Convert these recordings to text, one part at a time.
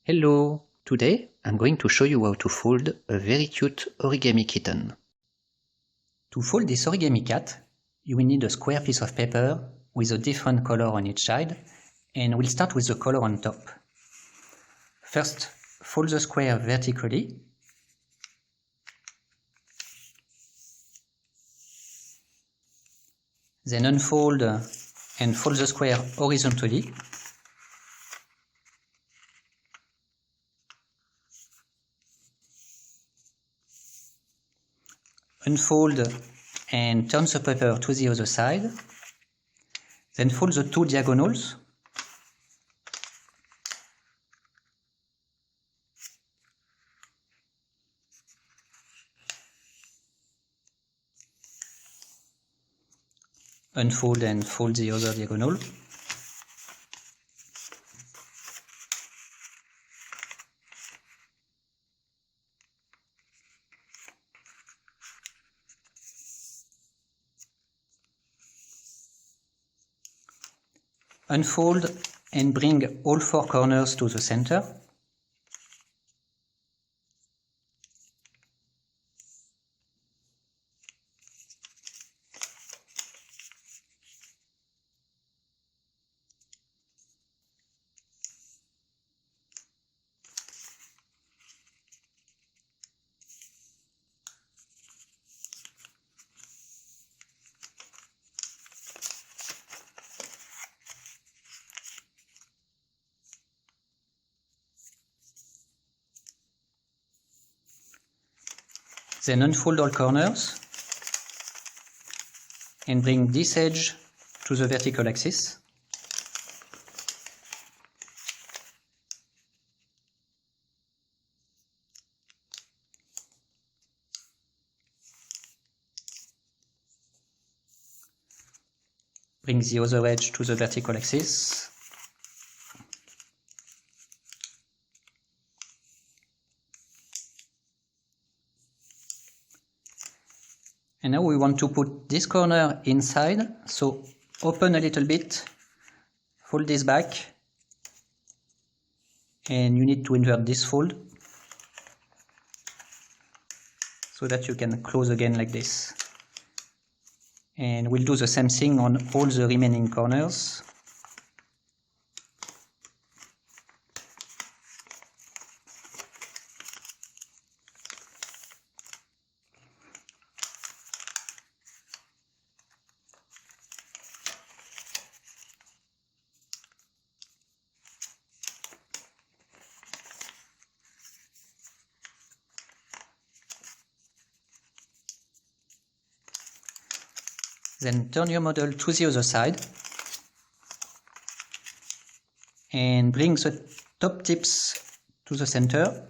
Hello! Today I'm going to show you how to fold a very cute origami kitten. To fold this origami cat, you will need a square piece of paper with a different color on each side, and we'll start with the color on top. First, fold the square vertically. Then unfold and fold the square horizontally. Unfold and turn the paper to the other side. Then fold the two diagonals. Unfold and fold the other diagonal. Unfold and bring all four corners to the center. Then unfold all corners and bring this edge to the vertical axis. Bring the other edge to the vertical axis. And now we want to put this corner inside, so open a little bit, fold this back, and you need to invert this fold so that you can close again like this. And we'll do the same thing on all the remaining corners. Then turn your model to the other side and bring the top tips to the center.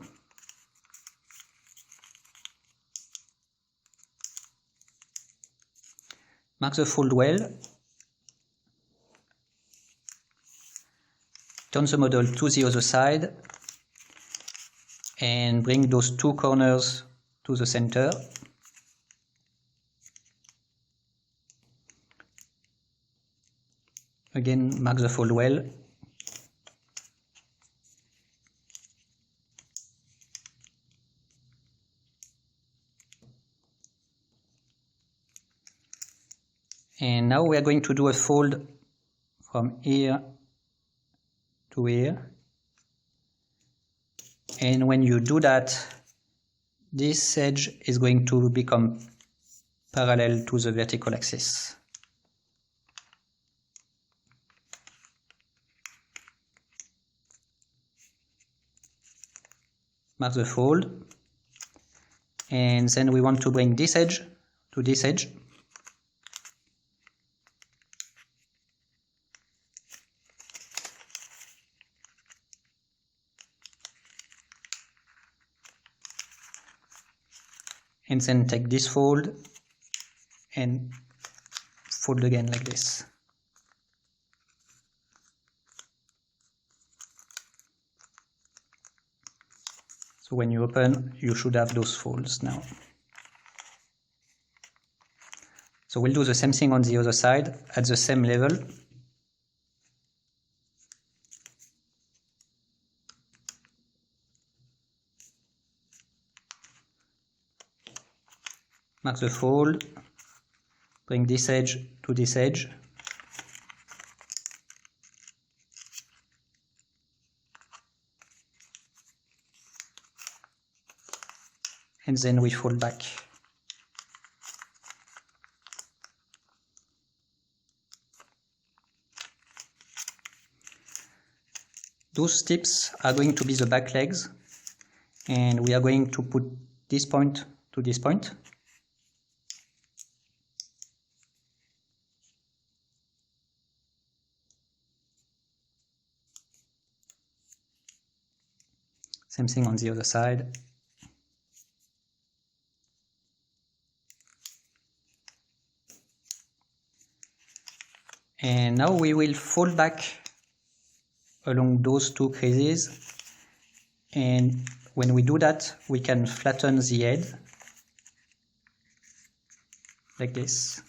Mark the fold well. Turn the model to the other side and bring those two corners to the center. Again, mark the fold well. And now we are going to do a fold from here to here. And when you do that, this edge is going to become parallel to the vertical axis. Mark the fold, and then we want to bring this edge to this edge. And then take this fold and fold again like this. So when you open, you should have those folds now. So we'll do the same thing on the other side at the same level. mark the fold, bring this edge to this edge, and then we fold back. Those tips are going to be the back legs, and we are going to put this point to this point. Same thing on the other side. And now we will fold back along those two creases, and when we do that we can flatten the head like this.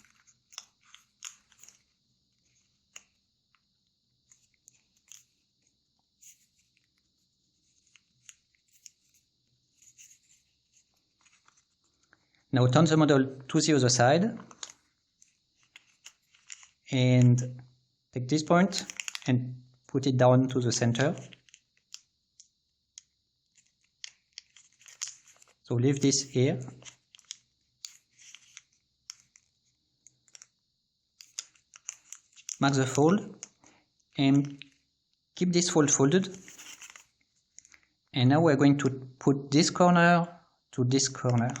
Now turn the model to the other side and take this point and put it down to the center. So leave this here. Mark the fold and keep this fold folded. And now we're going to put this corner to this corner.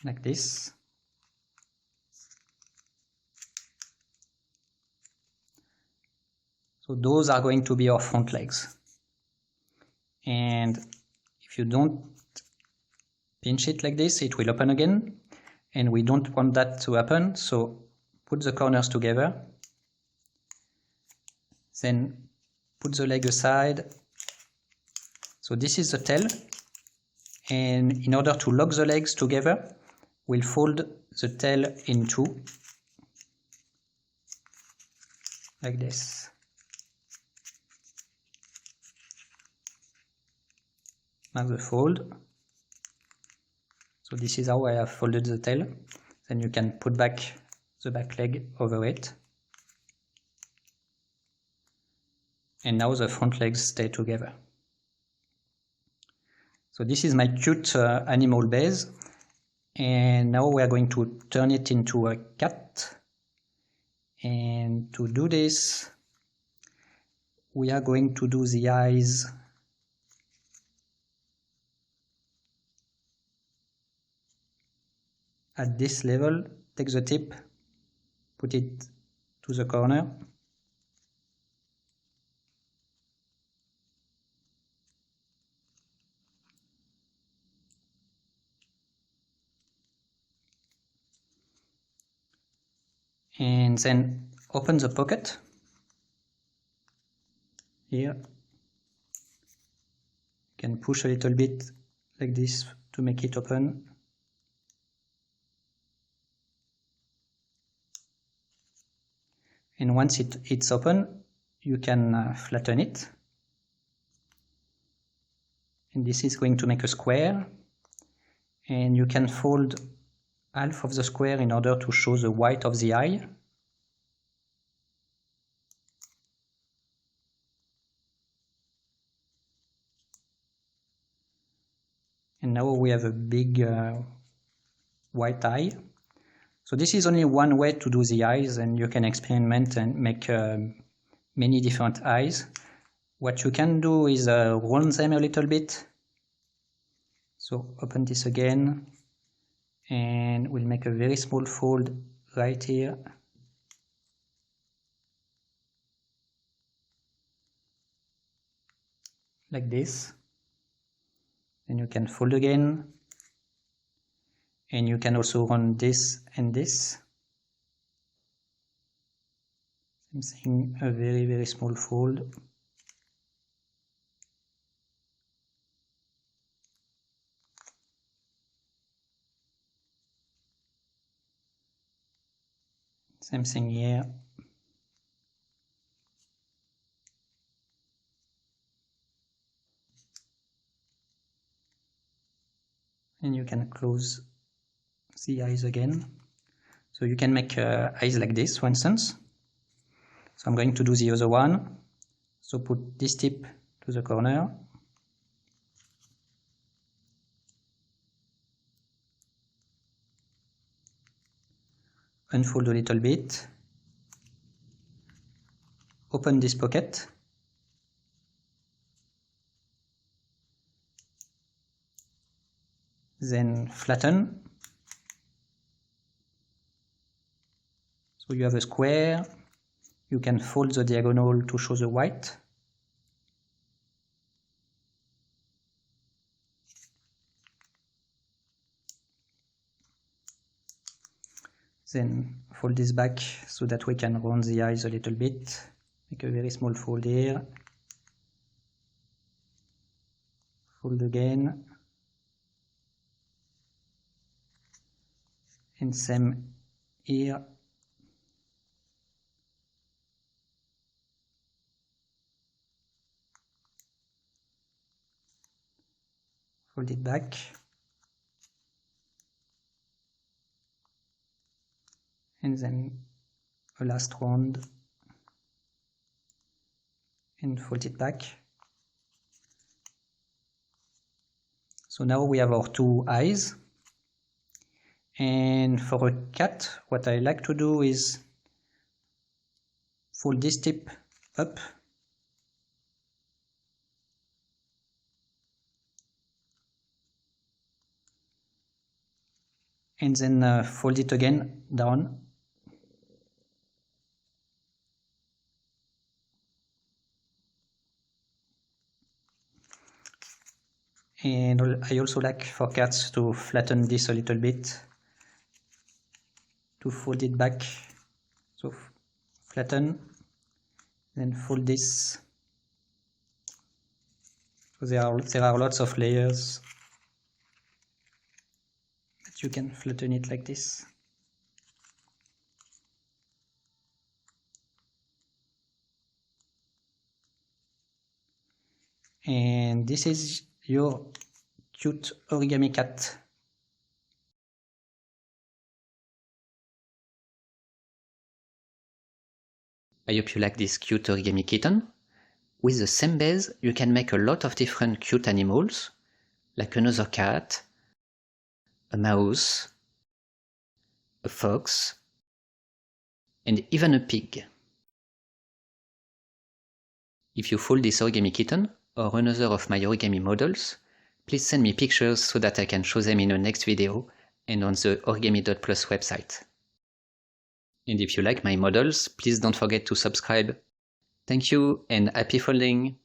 Like this. So those are going to be our front legs. And if you don't pinch it like this, it will open again. And we don't want that to happen, so put the corners together. Then put the leg aside. So this is the tail. And in order to lock the legs together, we'll fold the tail in two, like this. Mark the fold. So this is how I have folded the tail. Then you can put back the back leg over it. And now the front legs stay together. So this is my cute animal base. And now we are going to turn it into a cat. And to do this, we are going to do the eyes at this level. Take the tip, put it to the corner. And then open the pocket here. You can push a little bit like this to make it open. And once it's open, you can flatten it. And this is going to make a square. And you can fold half of the square in order to show the white of the eye. And now we have a big white eye. So this is only one way to do the eyes, and you can experiment and make many different eyes. What you can do is round them a little bit. So open this again, and we'll make a very small fold right here. Like this. Then you can fold again. And you can also run this and this. Same thing, a very, very small fold. Same thing here. and you can close the eyes again. So you can make eyes like this, for instance. So I'm going to do the other one. So put this tip to the corner. Unfold a little bit. Open this pocket. Then flatten. So you have a square. You can fold the diagonal to show the white. Then fold this back so that we can round the eyes a little bit. Make a very small fold here. Fold again. And same here. Fold it back. And then a last round. And fold it back. So now we have our two eyes. And for a cat, what I like to do is fold this tip up. And then fold it again down. And I also like for cats to flatten this a little bit, to fold it back. So flatten, then fold this. So there are lots of layers, but you can flatten it like this. And this is your cute origami cat. I hope you like this cute origami kitten. With the same base, you can make a lot of different cute animals, like another cat, a mouse, a fox, and even a pig. If you fold this origami kitten, or another of my origami models, please send me pictures so that I can show them in a next video and on the origami.plus website. And if you like my models, please don't forget to subscribe. Thank you and happy folding!